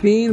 3